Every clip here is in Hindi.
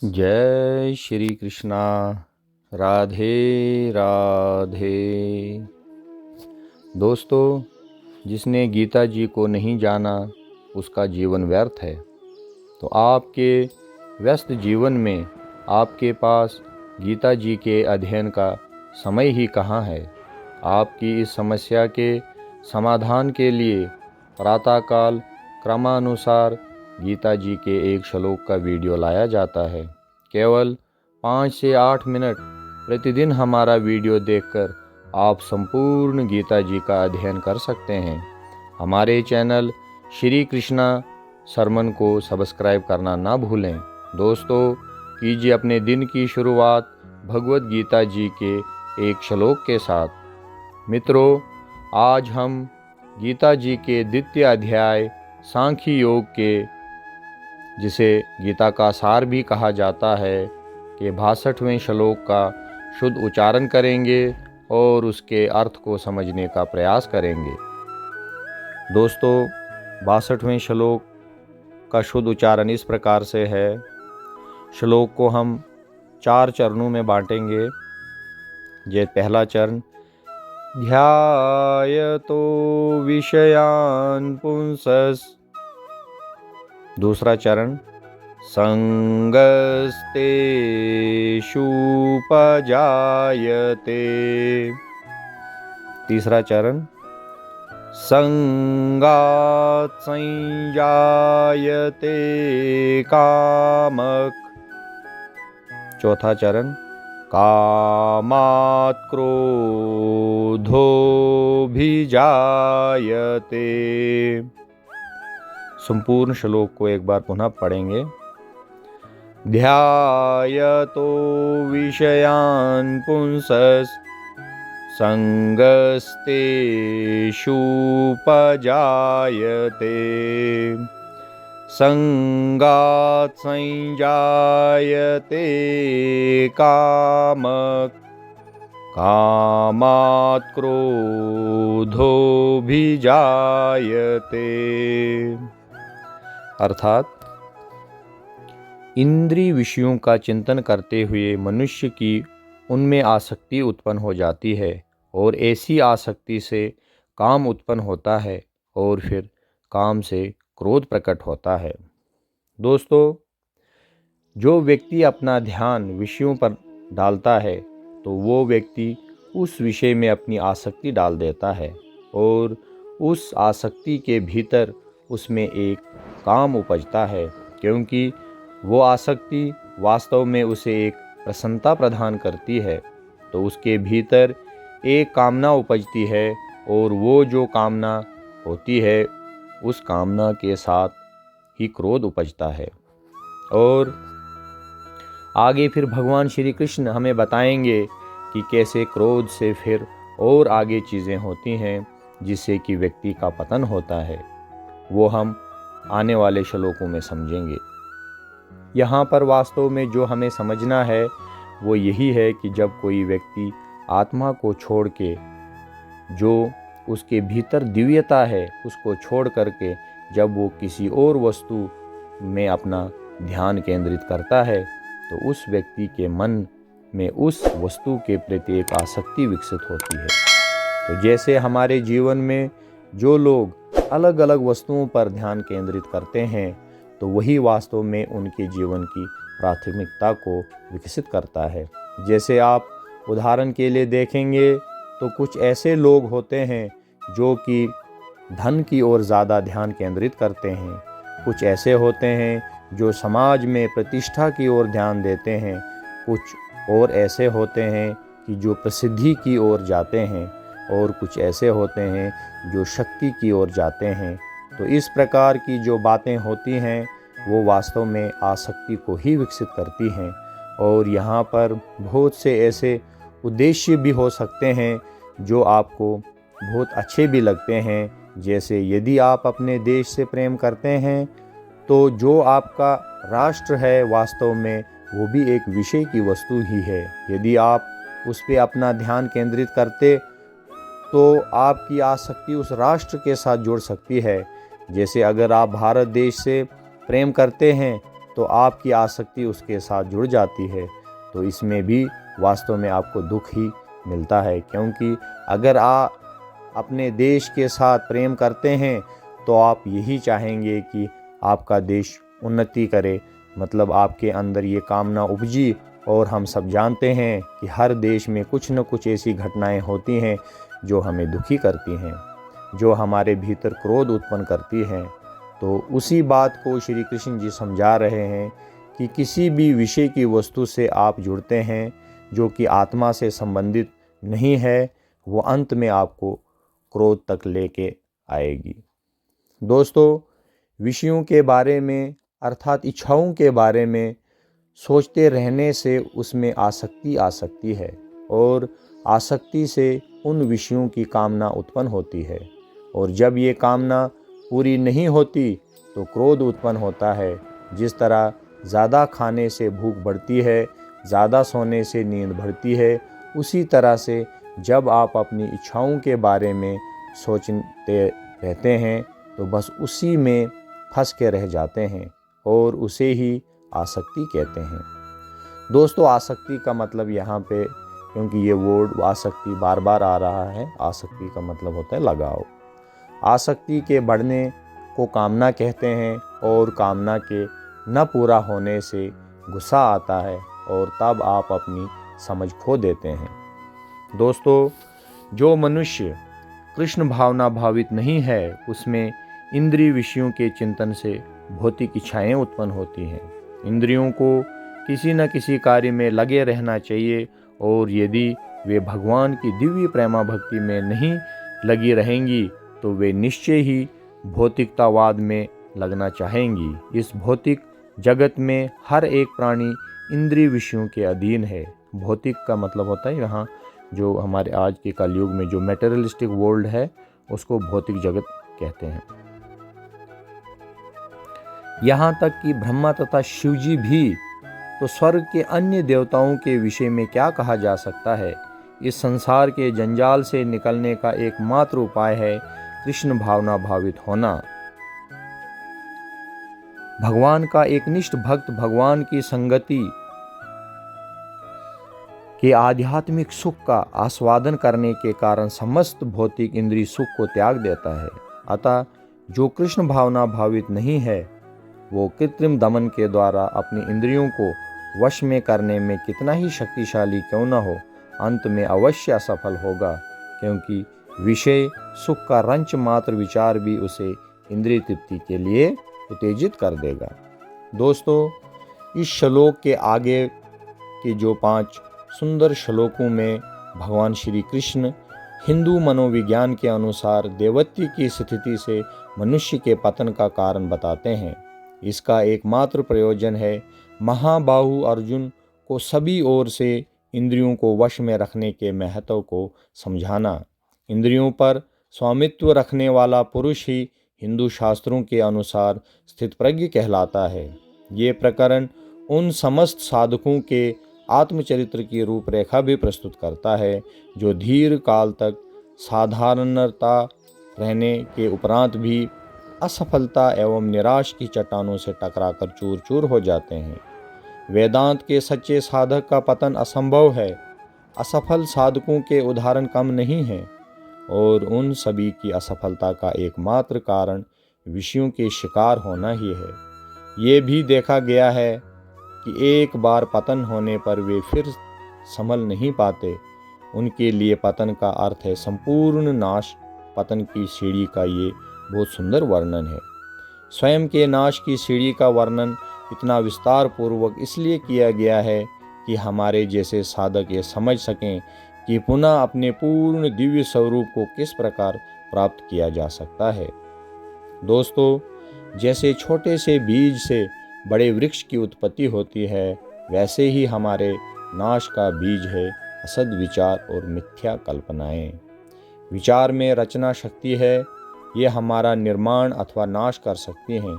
जय श्री कृष्णा। राधे राधे। दोस्तों, जिसने गीता जी को नहीं जाना उसका जीवन व्यर्थ है। तो आपके व्यस्त जीवन में आपके पास गीता जी के अध्ययन का समय ही कहाँ है। आपकी इस समस्या के समाधान के लिए प्रातःकाल क्रमानुसार गीता जी के एक श्लोक का वीडियो लाया जाता है। केवल 5 से 8 मिनट प्रतिदिन हमारा वीडियो देखकर आप संपूर्ण गीता जी का अध्ययन कर सकते हैं। हमारे चैनल श्री कृष्णा सरमन को सब्सक्राइब करना ना भूलें। दोस्तों, कीजिए अपने दिन की शुरुआत भगवत गीता जी के एक श्लोक के साथ। मित्रों, आज हम गीता जी के द्वितीय अध्याय सांख्य योग के, जिसे गीता का सार भी कहा जाता है, के 62वें श्लोक का शुद्ध उच्चारण करेंगे और उसके अर्थ को समझने का प्रयास करेंगे। दोस्तों, 62वें श्लोक का शुद्ध उच्चारण इस प्रकार से है। श्लोक को हम 4 चरणों में बांटेंगे। ये पहला चरण, ध्यायतो विषयान् पुंसस्। दूसरा चरण, संगस्तेषुपजायते। तीसरा चरण, संगात् संजायते कामक। चौथा चरण, कामात् क्रोधोऽभिजायते। संपूर्ण श्लोक को एक बार पुनः पढ़ेंगे। ध्यायतो विषयान् पुंसस् संगस्तेषुपजायते संगात् संजायते कामक कामात् क्रोधोऽभिजायते। अर्थात, इंद्रिय विषयों का चिंतन करते हुए मनुष्य की उनमें आसक्ति उत्पन्न हो जाती है और ऐसी आसक्ति से काम उत्पन्न होता है और फिर काम से क्रोध प्रकट होता है। दोस्तों, जो व्यक्ति अपना ध्यान विषयों पर डालता है तो वो व्यक्ति उस विषय में अपनी आसक्ति डाल देता है और उस आसक्ति के भीतर उसमें एक काम उपजता है, क्योंकि वो आसक्ति वास्तव में उसे एक प्रसन्नता प्रदान करती है। तो उसके भीतर एक कामना उपजती है और वो जो कामना होती है उस कामना के साथ ही क्रोध उपजता है। और आगे फिर भगवान श्री कृष्ण हमें बताएंगे कि कैसे क्रोध से फिर और आगे चीज़ें होती हैं जिससे कि व्यक्ति का पतन होता है। वो हम आने वाले श्लोकों में समझेंगे। यहाँ पर वास्तव में जो हमें समझना है वो यही है कि जब कोई व्यक्ति आत्मा को छोड़ के, जो उसके भीतर दिव्यता है उसको छोड़ करके जब वो किसी और वस्तु में अपना ध्यान केंद्रित करता है तो उस व्यक्ति के मन में उस वस्तु के प्रति एक आसक्ति विकसित होती है। तो जैसे हमारे जीवन में जो लोग अलग अलग वस्तुओं पर ध्यान केंद्रित करते हैं तो वही वास्तव में उनके जीवन की प्राथमिकता को विकसित करता है। जैसे आप उदाहरण के लिए देखेंगे तो कुछ ऐसे लोग होते हैं जो कि धन की ओर ज़्यादा ध्यान केंद्रित करते हैं। कुछ ऐसे होते हैं जो समाज में प्रतिष्ठा की ओर ध्यान देते हैं। कुछ और ऐसे होते हैं कि जो प्रसिद्धि की ओर जाते हैं और कुछ ऐसे होते हैं जो शक्ति की ओर जाते हैं। तो इस प्रकार की जो बातें होती हैं वो वास्तव में आसक्ति को ही विकसित करती हैं। और यहाँ पर बहुत से ऐसे उद्देश्य भी हो सकते हैं जो आपको बहुत अच्छे भी लगते हैं। जैसे यदि आप अपने देश से प्रेम करते हैं तो जो आपका राष्ट्र है वास्तव में वो भी एक विषय की वस्तु ही है। यदि आप उस पर अपना ध्यान केंद्रित करते तो आपकी आसक्ति उस राष्ट्र के साथ जुड़ सकती है। जैसे अगर आप भारत देश से प्रेम करते हैं तो आपकी आसक्ति उसके साथ जुड़ जाती है, तो इसमें भी वास्तव में आपको दुख ही मिलता है। क्योंकि अगर आप अपने देश के साथ प्रेम करते हैं तो आप यही चाहेंगे कि आपका देश उन्नति करे, मतलब आपके अंदर ये कामना उपजी। और हम सब जानते हैं कि हर देश में कुछ न कुछ ऐसी घटनाएं होती हैं जो हमें दुखी करती हैं, जो हमारे भीतर क्रोध उत्पन्न करती हैं। तो उसी बात को श्री कृष्ण जी समझा रहे हैं कि किसी भी विषय की वस्तु से आप जुड़ते हैं जो कि आत्मा से संबंधित नहीं है, वो अंत में आपको क्रोध तक लेके आएगी। दोस्तों, विषयों के बारे में अर्थात इच्छाओं के बारे में सोचते रहने से उसमें आसक्ति आ सकती है, और आसक्ति से उन विषयों की कामना उत्पन्न होती है, और जब ये कामना पूरी नहीं होती तो क्रोध उत्पन्न होता है। जिस तरह ज़्यादा खाने से भूख बढ़ती है, ज़्यादा सोने से नींद बढ़ती है, उसी तरह से जब आप अपनी इच्छाओं के बारे में सोचते रहते हैं तो बस उसी में फंस के रह जाते हैं, और उसे ही आसक्ति कहते हैं। दोस्तों, आसक्ति का मतलब यहाँ पे, क्योंकि ये वर्ड आसक्ति बार बार आ रहा है, आसक्ति का मतलब होता है लगाव। आसक्ति के बढ़ने को कामना कहते हैं, और कामना के न पूरा होने से गुस्सा आता है, और तब आप अपनी समझ खो देते हैं। दोस्तों, जो मनुष्य कृष्ण भावना भावित नहीं है, उसमें इंद्रिय विषयों के चिंतन से भौतिक इच्छाएं उत्पन्न होती हैं। इंद्रियों को किसी न किसी कार्य में लगे रहना चाहिए, और यदि वे भगवान की दिव्य प्रेमा भक्ति में नहीं लगी रहेंगी तो वे निश्चय ही भौतिकतावाद में लगना चाहेंगी। इस भौतिक जगत में हर एक प्राणी इंद्रिय विषयों के अधीन है। भौतिक का मतलब होता है यहाँ जो हमारे आज के कलयुग में जो मेटेरियलिस्टिक वर्ल्ड है उसको भौतिक जगत कहते हैं। यहाँ तक कि ब्रह्मा तथा शिवजी भी, तो स्वर्ग के अन्य देवताओं के विषय में क्या कहा जा सकता है। इस संसार के जंजाल से निकलने का एकमात्र उपाय है कृष्ण भावना भावित होना। भगवान का एक निष्ठ भक्त भगवान की संगति के आध्यात्मिक सुख का आस्वादन करने के कारण समस्त भौतिक इंद्रिय सुख को त्याग देता है। अतः जो कृष्ण भावना भावित नहीं है वो कृत्रिम दमन के द्वारा अपनी इंद्रियों को वश में करने में कितना ही शक्तिशाली क्यों न हो, अंत में अवश्य असफल होगा, क्योंकि विषय सुख का रंच मात्र विचार भी उसे इंद्रिय तृप्ति के लिए उत्तेजित कर देगा। दोस्तों, इस श्लोक के आगे के जो 5 सुंदर श्लोकों में भगवान श्री कृष्ण हिंदू मनोविज्ञान के अनुसार देवत्व की स्थिति से मनुष्य के पतन का कारण बताते हैं। इसका एकमात्र प्रयोजन है महाबाहु अर्जुन को सभी ओर से इंद्रियों को वश में रखने के महत्व को समझाना। इंद्रियों पर स्वामित्व रखने वाला पुरुष ही हिंदू शास्त्रों के अनुसार स्थितप्रज्ञ कहलाता है। ये प्रकरण उन समस्त साधकों के आत्मचरित्र की रूपरेखा भी प्रस्तुत करता है जो दीर्घ काल तक साधारणता रहने के उपरांत भी असफलता एवं निराश की चट्टानों से टकराकर चूर चूर हो जाते हैं। वेदांत के सच्चे साधक का पतन असंभव है। असफल साधकों के उदाहरण कम नहीं हैं, और उन सभी की असफलता का एकमात्र कारण विषयों के शिकार होना ही है। ये भी देखा गया है कि एक बार पतन होने पर वे फिर संभल नहीं पाते। उनके लिए पतन का अर्थ है संपूर्ण नाश। पतन की सीढ़ी का ये बहुत सुंदर वर्णन है। स्वयं के नाश की सीढ़ी का वर्णन इतना विस्तार पूर्वक इसलिए किया गया है कि हमारे जैसे साधक ये समझ सकें कि पुनः अपने पूर्ण दिव्य स्वरूप को किस प्रकार प्राप्त किया जा सकता है। दोस्तों, जैसे छोटे से बीज से बड़े वृक्ष की उत्पत्ति होती है, वैसे ही हमारे नाश का बीज है असद विचार और मिथ्या कल्पनाएं। विचार में रचना शक्ति है, ये हमारा निर्माण अथवा नाश कर सकती हैं।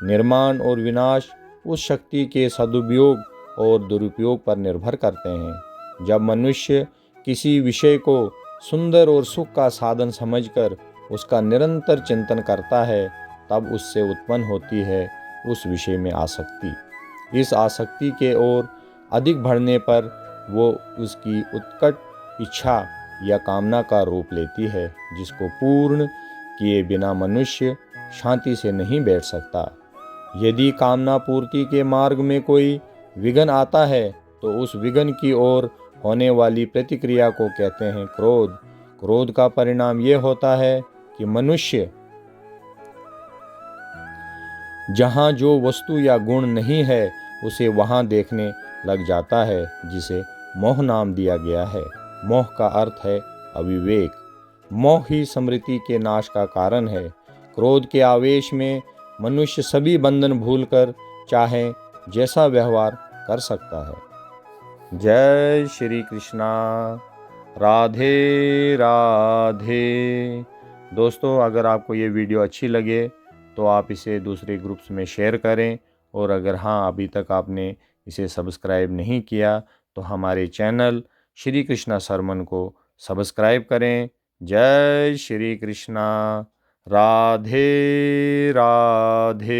निर्माण और विनाश उस शक्ति के सदुपयोग और दुरुपयोग पर निर्भर करते हैं। जब मनुष्य किसी विषय को सुंदर और सुख का साधन समझकर उसका निरंतर चिंतन करता है, तब उससे उत्पन्न होती है उस विषय में आसक्ति। इस आसक्ति के ओर अधिक बढ़ने पर वो उसकी उत्कट इच्छा या कामना का रूप लेती है, जिसको पूर्ण किए बिना मनुष्य शांति से नहीं बैठ सकता। यदि कामना पूर्ति के मार्ग में कोई विघ्न आता है तो उस विघ्न की ओर होने वाली प्रतिक्रिया को कहते हैं क्रोध। क्रोध का परिणाम ये होता है कि मनुष्य जहाँ जो वस्तु या गुण नहीं है उसे वहाँ देखने लग जाता है, जिसे मोह नाम दिया गया है। मोह का अर्थ है अविवेक। मोह ही स्मृति के नाश का कारण है। क्रोध के आवेश में मनुष्य सभी बंधन भूलकर चाहे जैसा व्यवहार कर सकता है। जय श्री कृष्णा। राधे राधे। दोस्तों, अगर आपको ये वीडियो अच्छी लगे तो आप इसे दूसरे ग्रुप्स में शेयर करें, और अगर हाँ अभी तक आपने इसे सब्सक्राइब नहीं किया तो हमारे चैनल श्री कृष्णा सरमन को सब्सक्राइब करें। जय श्री कृष्णा। राधे राधे।